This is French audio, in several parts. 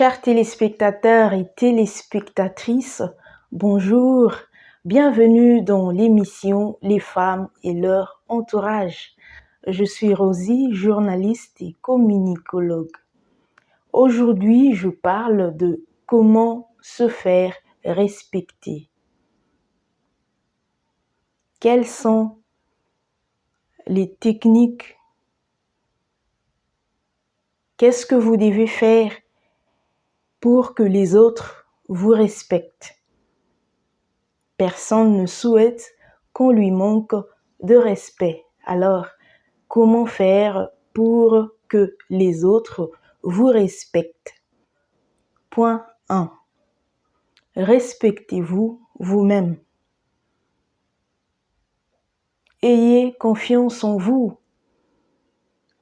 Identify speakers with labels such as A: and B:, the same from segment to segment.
A: Chers téléspectateurs et téléspectatrices, bonjour, bienvenue dans l'émission Les femmes et leur entourage. Je suis Rosie, journaliste et communicologue. Aujourd'hui, je parle de comment se faire respecter. Quelles sont les techniques? Qu'est-ce que vous devez faire pour que les autres vous respectent? Personne ne souhaite qu'on lui manque de respect. Alors, comment faire pour que les autres vous respectent? Point 1. Respectez-vous vous-même. Ayez confiance en vous.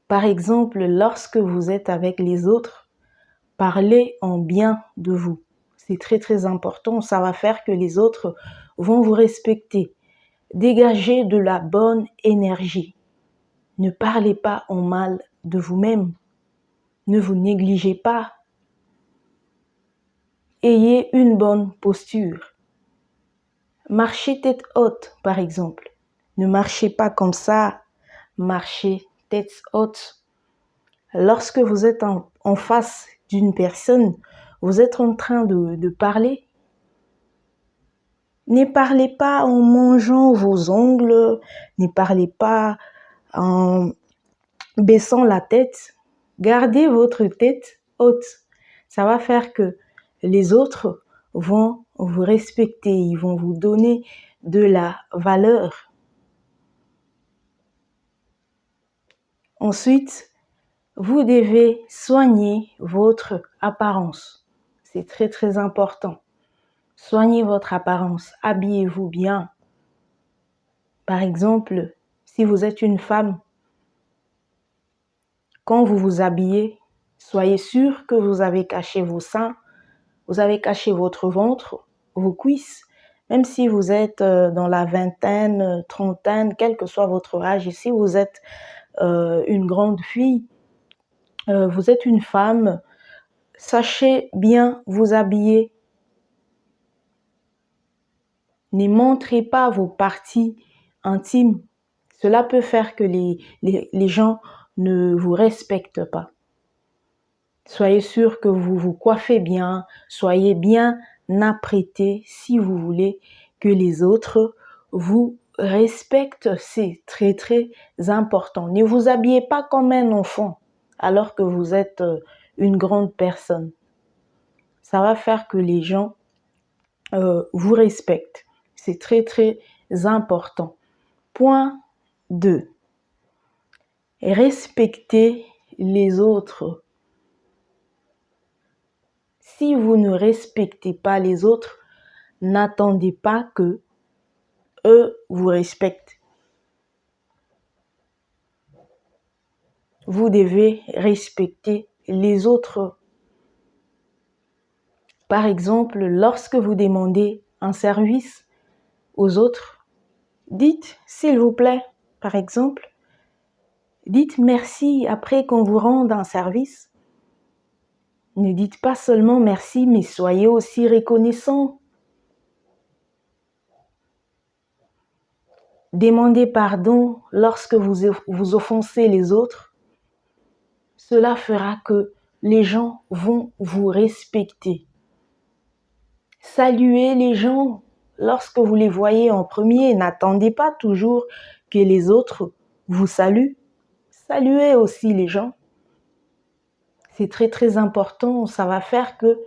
A: Par exemple, lorsque vous êtes avec les autres, parlez en bien de vous. C'est très important, ça va faire que les autres vont vous respecter. Dégagez de la bonne énergie. Ne parlez pas en mal de vous-même. Ne vous négligez pas. Ayez une bonne posture. Marchez tête haute, par exemple. Ne marchez pas comme ça. Marchez tête haute. Lorsque vous êtes en face d'une personne, vous êtes en train de parler. Ne parlez pas en mangeant vos ongles. Ne parlez pas en baissant la tête. Gardez votre tête haute. Ça va faire que les autres vont vous respecter, ils vont vous donner de la valeur. Ensuite, vous devez soigner votre apparence. C'est très important. Soignez votre apparence, habillez-vous bien. Par exemple, si vous êtes une femme, quand vous vous habillez, soyez sûr que vous avez caché vos seins, vous avez caché votre ventre, vos cuisses. Même si vous êtes dans la vingtaine, trentaine, quel que soit votre âge, et si vous êtes une grande fille, vous êtes une femme, sachez bien vous habiller. Ne montrez pas vos parties intimes. Cela peut faire que les gens ne vous respectent pas. Soyez sûr que vous vous coiffez bien, soyez bien apprêtés si vous voulez que les autres vous respectent. C'est très important. Ne vous habillez pas comme un enfant alors que vous êtes une grande personne. Ça va faire que les gens vous respectent. C'est très important. Point 2. Respectez les autres. Si vous ne respectez pas les autres, n'attendez pas que eux vous respectent. Vous devez respecter les autres. Par exemple, lorsque vous demandez un service aux autres, dites s'il vous plaît, par exemple. Dites merci après qu'on vous rende un service. Ne dites pas seulement merci, mais soyez aussi reconnaissant. Demandez pardon lorsque vous offensez les autres. Cela fera que les gens vont vous respecter. Saluez les gens lorsque vous les voyez en premier. N'attendez pas toujours que les autres vous saluent. Saluez aussi les gens. C'est très important. Ça va faire que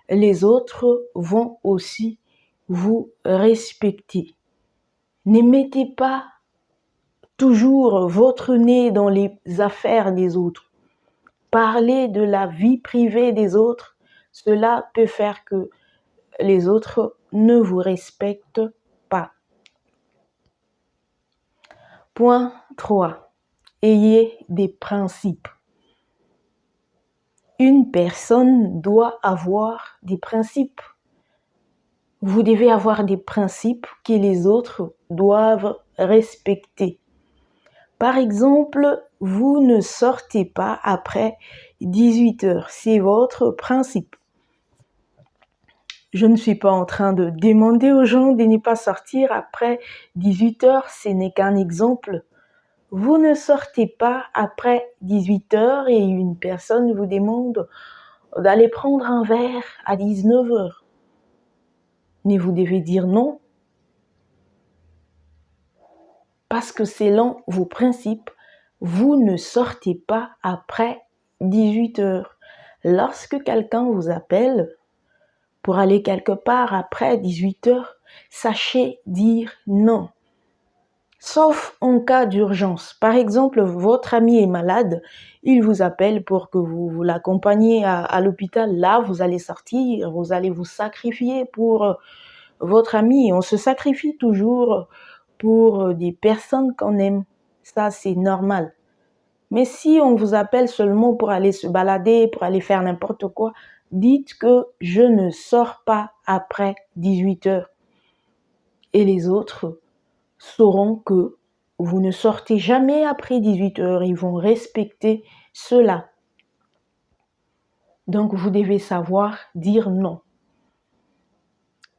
A: les autres vont aussi vous respecter. Ne mettez pas toujours votre nez dans les affaires des autres. Parlez de la vie privée des autres. Cela peut faire que les autres ne vous respectent pas. Point 3. Ayez des principes. Une personne doit avoir des principes. Vous devez avoir des principes que les autres doivent respecter. Par exemple, vous ne sortez pas après 18 heures. C'est votre principe. Je ne suis pas en train de demander aux gens de ne pas sortir après 18 heures, ce n'est qu'un exemple. Vous ne sortez pas après 18 heures et une personne vous demande d'aller prendre un verre à 19 heures. Mais vous devez dire non. Parce que selon vos principes, vous ne sortez pas après 18 heures. Lorsque quelqu'un vous appelle pour aller quelque part après 18 heures, sachez dire non. Sauf en cas d'urgence. Par exemple, votre ami est malade, il vous appelle pour que vous l'accompagniez à l'hôpital. Là, vous allez sortir, vous allez vous sacrifier pour votre ami. On se sacrifie toujours pour des personnes qu'on aime. Ça, c'est normal. Mais si on vous appelle seulement pour aller se balader, pour aller faire n'importe quoi, dites que je ne sors pas après 18 heures. Et les autres sauront que vous ne sortez jamais après 18 heures. Ils vont respecter cela. Donc, vous devez savoir dire non.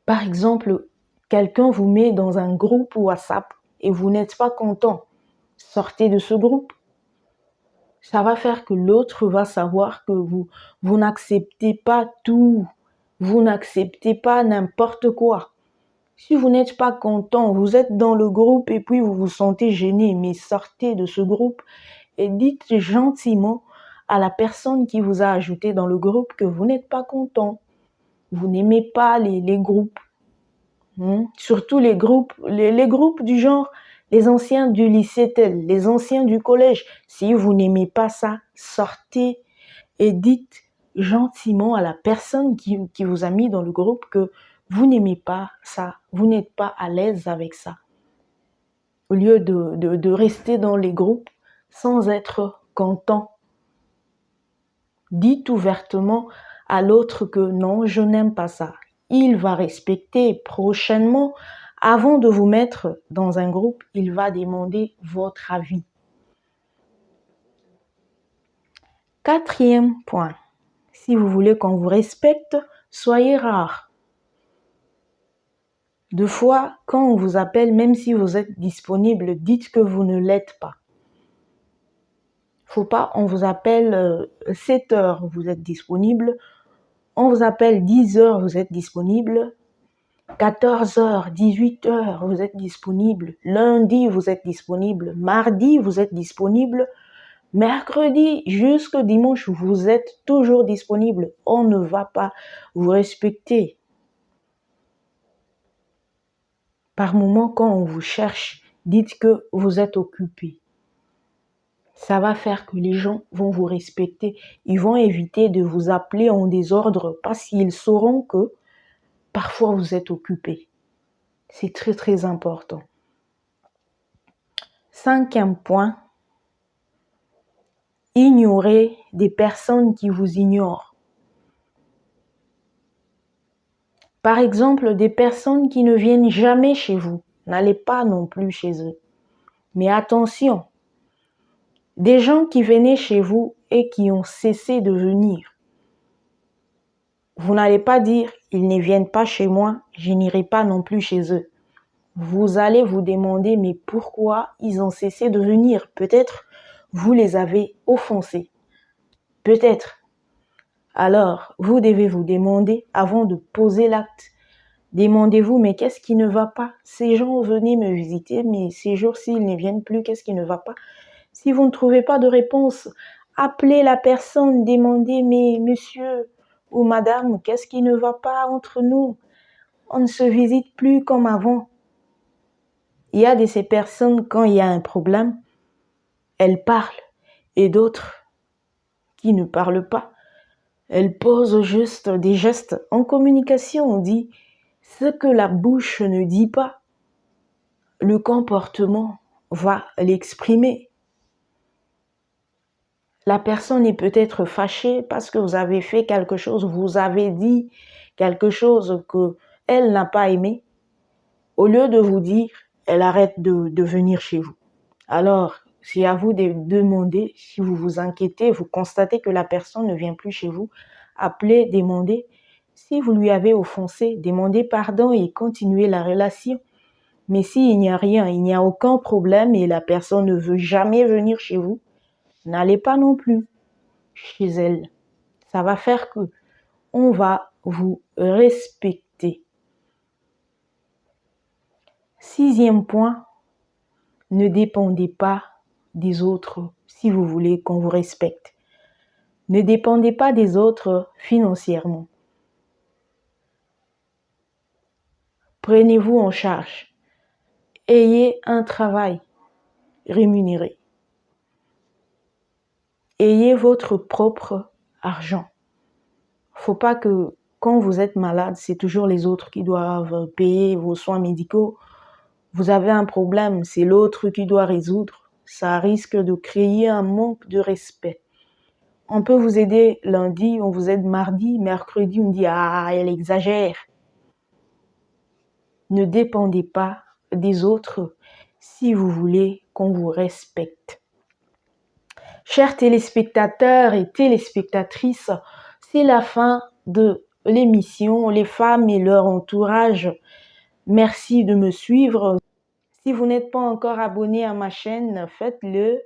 A: Par exemple, quelqu'un vous met dans un groupe WhatsApp et vous n'êtes pas content. Sortez de ce groupe. Ça va faire que l'autre va savoir que vous n'acceptez pas tout. Vous n'acceptez pas n'importe quoi. Si vous n'êtes pas content, vous êtes dans le groupe et puis vous vous sentez gêné, mais sortez de ce groupe et dites gentiment à la personne qui vous a ajouté dans le groupe que vous n'êtes pas content. Vous n'aimez pas les groupes. Surtout les groupes du genre les anciens du lycée tel, les anciens du collège. Si vous n'aimez pas ça, sortez et dites gentiment à la personne qui vous a mis dans le groupe que vous n'aimez pas ça, vous n'êtes pas à l'aise avec ça. Au lieu de rester dans les groupes sans être content, dites ouvertement à l'autre que non, je n'aime pas ça. Il va respecter prochainement. Avant de vous mettre dans un groupe, il va demander votre avis. 4e point. Si vous voulez qu'on vous respecte, soyez rare. Deux fois, quand on vous appelle, même si vous êtes disponible, dites que vous ne l'êtes pas. Faut pas, on vous appelle 7 heures, vous êtes disponible. On vous appelle 10 heures, vous êtes disponible. 14 heures, 18 heures, vous êtes disponible. Lundi, vous êtes disponible. Mardi, vous êtes disponible. Mercredi jusqu'au dimanche, vous êtes toujours disponible. On ne va pas vous respecter. Par moment, quand on vous cherche, dites que vous êtes occupé. Ça va faire que les gens vont vous respecter. Ils vont éviter de vous appeler en désordre parce qu'ils sauront que parfois vous êtes occupé. C'est très très important. 5e point, ignorez des personnes qui vous ignorent. Par exemple, des personnes qui ne viennent jamais chez vous. N'allez pas non plus chez eux. Mais attention, des gens qui venaient chez vous et qui ont cessé de venir. Vous n'allez pas dire, ils ne viennent pas chez moi, je n'irai pas non plus chez eux. Vous allez vous demander, mais pourquoi ils ont cessé de venir? Peut-être vous les avez offensés. Peut-être. Alors, vous devez vous demander, avant de poser l'acte, demandez-vous, mais qu'est-ce qui ne va pas? Ces gens venaient me visiter, mais ces jours-ci, ils ne viennent plus, qu'est-ce qui ne va pas? Si vous ne trouvez pas de réponse, appelez la personne, demandez, mais monsieur ou madame, qu'est-ce qui ne va pas entre nous? On ne se visite plus comme avant. Il y a de ces personnes, quand il y a un problème, elles parlent, et d'autres qui ne parlent pas. Elles posent juste des gestes. En communication, on dit ce que la bouche ne dit pas, le comportement va l'exprimer. La personne est peut-être fâchée parce que vous avez fait quelque chose, vous avez dit quelque chose qu'elle n'a pas aimé. Au lieu de vous dire, elle arrête de venir chez vous. Alors, c'est à vous de demander, si vous vous inquiétez, vous constatez que la personne ne vient plus chez vous, appelez, demandez, Si vous lui avez offensé, demandez pardon et continuez la relation. Mais s'il n'y a rien, il n'y a aucun problème et la personne ne veut jamais venir chez vous, n'allez pas non plus chez elle. Ça va faire que on va vous respecter. 6e point, ne dépendez pas des autres si vous voulez qu'on vous respecte. Ne dépendez pas des autres financièrement. Prenez-vous en charge. Ayez un travail rémunéré. Ayez votre propre argent. Faut pas que quand vous êtes malade, c'est toujours les autres qui doivent payer vos soins médicaux. Vous avez un problème, c'est l'autre qui doit résoudre. Ça risque de créer un manque de respect. On peut vous aider lundi, on vous aide mardi, mercredi, on dit « Ah, elle exagère ». Ne dépendez pas des autres si vous voulez qu'on vous respecte. Chers téléspectateurs et téléspectatrices, c'est la fin de l'émission. Les femmes et leur entourage, merci de me suivre. Si vous n'êtes pas encore abonné à ma chaîne, faites-le.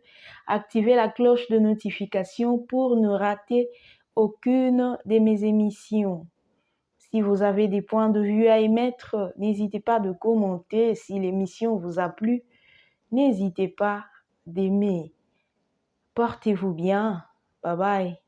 A: Activez la cloche de notification pour ne rater aucune de mes émissions. Si vous avez des points de vue à émettre, n'hésitez pas de commenter. Si l'émission vous a plu, n'hésitez pas d'aimer. Portez-vous bien. Bye bye.